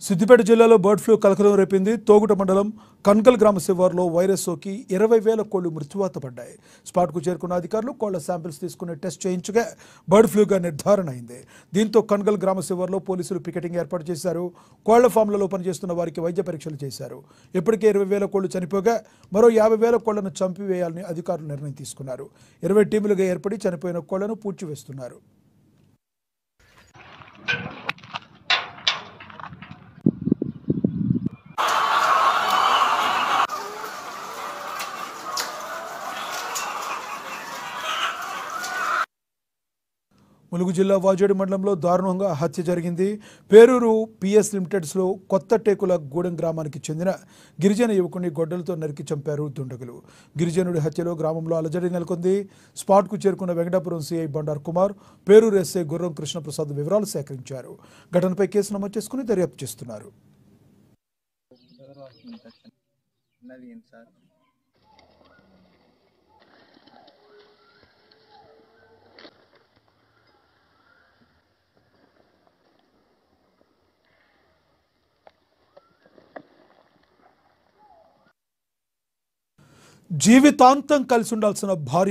సిద్దిపేట జిల్లాలో bird flu కలకలం రేపింది. తోగుట మండలం కన్కల్ గ్రామ శివారులో వైరస్ సోకి 20,000 కోళ్లు మృత్యువాత పడ్డాయి. స్పాట్కు చేరుకున్న అధికారులు కోళ్ల శాంపిల్స్ తీసుకుని టెస్ట్ చేయించగా బర్డ్ ఫ్లూగా నిర్ధారణ అయింది. దీంతో కన్కల్ గ్రామ శివారులో పోలీసులు పికెటింగ్ ఏర్పాటు చేశారు. కోళ్ల ఫామ్లలో పనిచేస్తున్న వారికి వైద్య పరీక్షలు చేశారు. ఇప్పటికే 20,000 కోళ్లు చనిపోగా మరో 50,000 కోళ్లను చంపివేయాలని అధికారులు నిర్ణయం తీసుకున్నారు. 20 టీములుగా ఏర్పడి చనిపోయిన కోళ్లను పూడ్చివేస్తున్నారు. ములుగు జిల్లా వాజేడు మండలంలో దారుణంగా హత్య జరిగింది. పేరూరు పిఎస్ లిమిటెడ్స్లో కొత్త టేకుల గూడెం గ్రామానికి చెందిన గిరిజన యువకుని గొడ్డలతో నరికి చంపారు దుండగులు. గిరిజనుడి హత్యలో గ్రామంలో అలజడి నెలకొంది. స్పాట్కు చేరుకున్న వెంకటాపురం సిఐ బండార్ కుమార్, పేరూరు ఎస్ఐ గుర్రం కృష్ణప్రసాద్ వివరాలు సేకరించారు. ఘటనపై కేసు నమోదు చేసుకుని దర్యాప్తు చేస్తున్నారు. జీవితాంతం కలిసి ఉండాల్సిన భార్య